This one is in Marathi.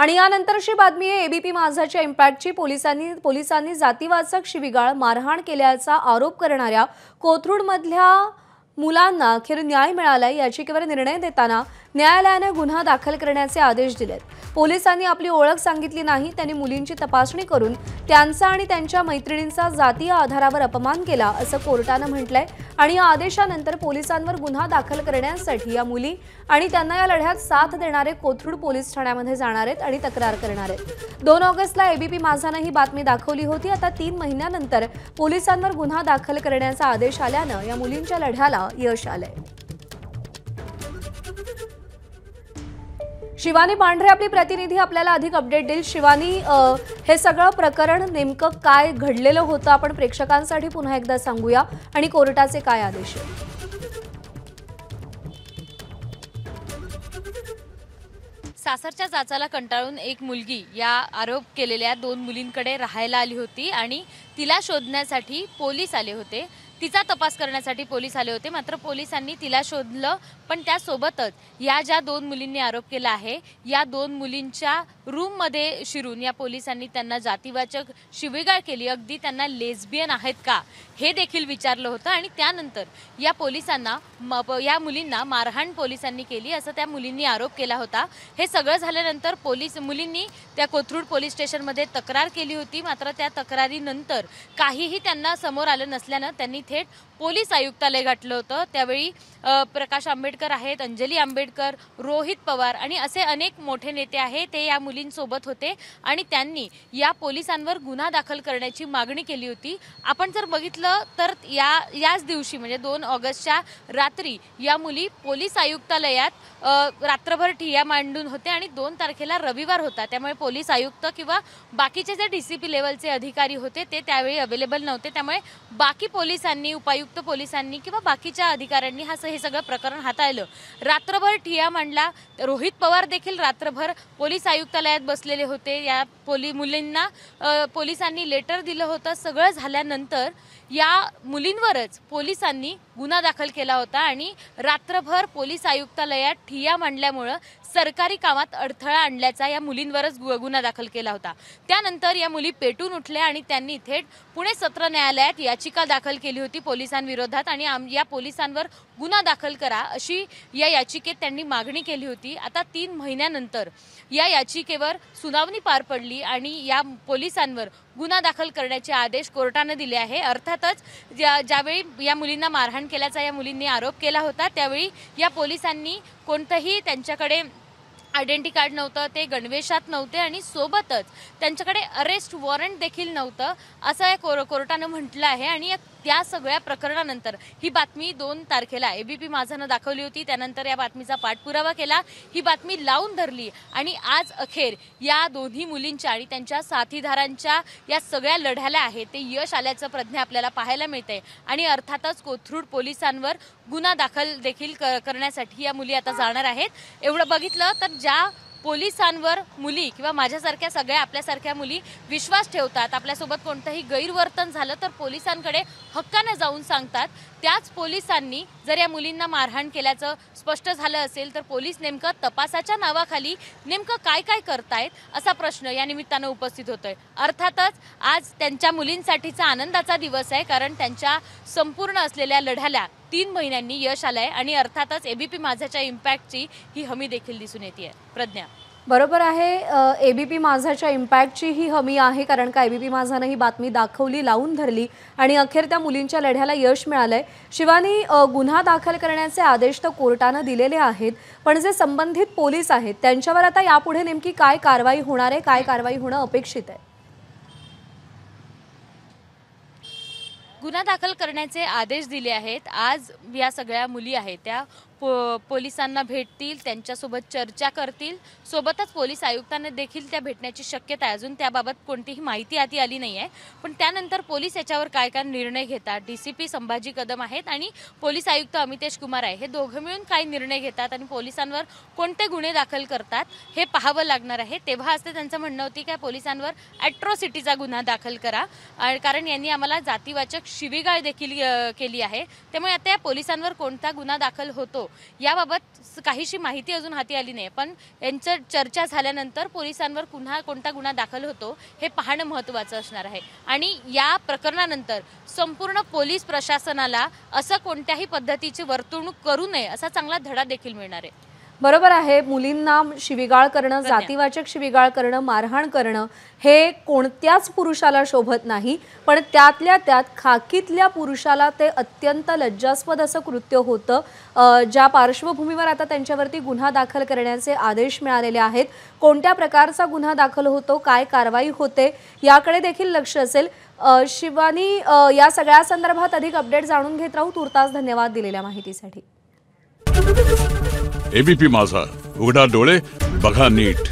आणि यानंतरची बातमी आहे एबीपी माझाच्या इम्पॅक्टची। पोलिसांनी जातीवाचक शिवीगाळ मारहाण केल्याचा आरोप करणाऱ्या कोथरूडमधल्या मुलांना अखेर न्याय मिळाला। याचिकेवर निर्णय देताना न्यायालयाने गुन्हा दाखल करण्याचे आदेश दिलेत। पोलिसांनी आपली ओळख सांगितली नाही, त्यांनी मुलींची तपासणी करून त्यांचा आणि त्यांच्या मैत्रिणींचा जातीय आधारावर अपमान केला असं कोर्टाने म्हटलंय। आणि या आदेशानंतर पोलिसांवर गुन्हा दाखल करण्यासाठी या मुली आणि त्यांना या लढ्यात साथ देणारे कोथरूड पोलीस ठाण्यामध्ये जाणार आहेत आणि तक्रार करणार आहेत। 2 ऑगस्टला एबीपी माझाने ही बातमी दाखवली होती। आता 3 महिन्यानंतर पोलिसांवर गुन्हा दाखल करण्याचा आदेश आल्याने या मुलींच्या लढ्याला यश आलंय। शिवानी पांढरे आपली प्रतिनिधी आपल्याला अधिक अपडेट देईल। शिवानी, हे सगळं प्रकरण नेमकं काय घडलेलं होतं आपण प्रेक्षकांसाठी पुन्हा एकदा सांगूया आणि कोर्टाचे काय आदेश आहेत? सासरच्या जाचाला कंटाळून एक मुलगी या आरोप केलेल्या 2 मुलींकडे राहायला आली होती आणि तिला शोधण्यासाठी पोलीस आले होते। तिचा तपास करण्यासाठी पोलीस आले होते। मात्र पोलिसांनी तिला शोधलं, पण त्यासोबतच या ज्या 2 मुलींनी आरोप केला आहे या 2 मुलींच्या रूममध्ये शिरून या पोलिसांनी त्यांना जातीवाचक शिवीगाळ केली। अगदी त्यांना लेस्बियन आहेत का हे देखील विचारलं होतं आणि त्यानंतर या पोलिसांना या मुलींना मारहाण पोलिसांनी केली असं त्या मुलींनी आरोप केला होता। हे सगळं झाल्यानंतर मुलींनी त्या कोथरूड पोलीस स्टेशनमध्ये तक्रार केली होती। मात्र त्या तक्रारीनंतर काहीही त्यांना समोर आलं नसल्यानं त्यांनी थेट पोलीस आयुक्तालय गाठलं होतं। त्यावेळी प्रकाश आंबेडकर आहेत, अंजली आंबेडकर, रोहित पवार आणि असे अनेक मोठे नेते आहेत ते या मुलींसोबत होते आणि त्यांनी या पोलिसांवर गुन्हा दाखल करण्याची मागणी केली होती। आपण जर बघितलं तर याच दिवशी म्हणजे 2 ऑगस्टच्या रात्री या मुली पोलीस आयुक्तालयात रात्रभर ठिय्या मांडून होते आणि 2 तारखेला रविवार होता, त्यामुळे पोलीस आयुक्त किंवा बाकीचे जे डीसीपी लेवलचे अधिकारी होते ते त्यावेळी अवेलेबल नव्हते। त्यामुळे बाकी पोलिसांनी, उपायुक्त पोलिसांनी किंवा बाकीच्या अधिकाऱ्यांनी हे सगळं प्रकरण हाताळलं। रात्रभर ठिय्या मांडला। रोहित पवार देखील रात्रभर पोलीस आयुक्तालयात बसलेले होते। या मुलींना पोलिसांनी लेटर दिलं होतं। सगळं झाल्यानंतर या मुलींवरच पोलिसांनी गुन्हा दाखल केला होता आणि रात्रभर पोलीस आयुक्तालयात ठिय्या मांडल्यामुळे सरकारी कामात अडथळा आणल्याचा या मुलींवरच गुन्हा दाखल केला होता। त्यानंतर या मुली पेटून उठल्या आणि त्यांनी थेट पुणे सत्र न्यायालयात याचिका दाखल केली होती पोलिसांविरोधात आणि या पोलिसांवर गुन्हा दाखल करा अशी या याचिकेत त्यांनी मागणी केली होती। आता 3 महिन्यानंतर या याचिकेवर सुनावणी पार पडली आणि या पोलिसांवर गुन्हा दाखल करण्याचे आदेश कोर्टाने दिले आहे। अर्थातच ज्यावेळी या मुलींना मारहाण केल्याचा या मुलींनी आरोप केला होता त्यावेळी या पोलिसांनी कोणतंही त्यांच्याकडे आयडेंटिटी कार्ड नव्हतं, ते गणवेशात नव्हते आणि सोबतच त्यांच्याकडे अरेस्ट वॉरंट देखील नव्हतं असं या कोर्टाने म्हटलं आहे। आणि त्या सगळ्या प्रकरणानंतर ही बातमी 2 तारखेला एबीपी माझाने दाखवली होती। त्यानंतर या बातमीचा पाठपुरावा केला, ही बातमी लावून धरली आणि आज अखेर या दोन्ही मुलींच्या आणि त्यांच्या साथीदारांच्या या सगळ्या लढ्याला आहे ते यश आल्याचं प्रज्ञा आपल्याला पाहायला मिळते। आणि अर्थातच कोथरूड पोलिसांवर गुन्हा दाखल देखील करण्यासाठी या मुली आता जाणार आहेत। एवढं बघितलं तर ज्या पोलिसांवर मुली किंवा माझ्यासारख्या सगळ्या आपल्यासारख्या मुली विश्वास ठेवतात, आपल्यासोबत कोणतंही गैरवर्तन झालं तर पोलिसांकडे हक्काने जाऊन सांगतात, त्याच पोलिसांनी जर या मुलींना मारहाण केल्याचं स्पष्ट झालं असेल तर पोलीस नेमकं तपासाच्या नावाखाली नेमकं काय काय करतायत असा प्रश्न या निमित्तानं उपस्थित होतोय। अर्थातच आज त्यांच्या मुलींसाठीचा आनंदाचा दिवस आहे, कारण त्यांच्या संपूर्ण असलेल्या लढ्याला 3 महिन्यांनी यश आलंय आणि अर्थातच एबीपी माझाच्या इम्पॅक्टची ही हमी देखील दिसून येते। प्रज्ञा, बरोबर आहे, एबीपी माझाच्या इम्पॅक्टची ही हमी आहे, कारण का एबीपी माझाने ही बातमी दाखवली, लावून धरली आणि अखेर त्या मुलींच्या लढ्याला यश मिळालंय। शिवानी, गुन्हा दाखल करण्याचे आदेश तर कोर्टाने दिलेले आहेत, पण जे संबंधित पोलीस आहेत त्यांच्यावर आता यापुढे नेमकी काय कारवाई होणार आहे, काय कारवाई होणं अपेक्षित आहे? गुन्हा दाखल करण्याचे आदेश दिले आहेत। आज या सगळ्या मुली आहेत त्या पोलिसांना भेटतील, त्यांच्यासोबत चर्चा करतील, सोबतच पोलीस आयुक्तांना देखील त्या भेटण्याची शक्यता आहे। अजून त्याबाबत कोणतीही माहिती आधी आली नाही आहे, पण त्यानंतर पोलीस याच्यावर काय काय निर्णय घेतात, डीसीपी संभाजी कदम आहेत आणि पोलीस आयुक्त अमितेश कुमार आहे, हे दोघं मिळून काय निर्णय घेतात आणि पोलिसांवर कोणते गुन्हे दाखल करतात हे पाहावं लागणार आहे। तेव्हा असते त्यांचं म्हणणं होती की पोलिसांवर ॲट्रॉसिटीचा गुन्हा दाखल करा, कारण यांनी आम्हाला जातीवाचक शिवीगाळ देखील केली आहे, त्यामुळे आता या पोलिसांवर कोणता गुन्हा दाखल होतो याबाबत काहीशी माहिती अजून हाती आली नाही, पण यांचं चर्चा झाल्यानंतर पोलिसांवर पुन्हा कोणता गुन्हा दाखल होतो हे पाहणं महत्त्वाचं असणार आहे। आणि या प्रकरणानंतर संपूर्ण पोलीस प्रशासनाला असं कोणत्याही पद्धतीची वर्तणूक करू नये असा चांगला धडा देखील मिळणार आहे। बरोबर आहे, मुलींना शिवीगाळ करणं, जातीवाचक शिवीगाळ करणं, मारहाण करणं हे कोणत्याच पुरुषाला शोभत नाही, पण त्यातल्या त्यात खाकीतल्या पुरुषाला ते अत्यंत लज्जास्पद असं कृत्य होतं। ज्या पार्श्वभूमीवर आता त्यांच्यावरती गुन्हा दाखल करण्याचे आदेश मिळालेले आहेत, कोणत्या प्रकारचा गुन्हा दाखल होतो, काय कारवाई होते याकडे देखील लक्ष असेल। शिवानी, या सगळ्या संदर्भात अधिक अपडेट जाणून घेत राहू। तुर्तास धन्यवाद दिलेल्या माहितीसाठी। एबीपी माझा, उघडा डोळे बघा नीट।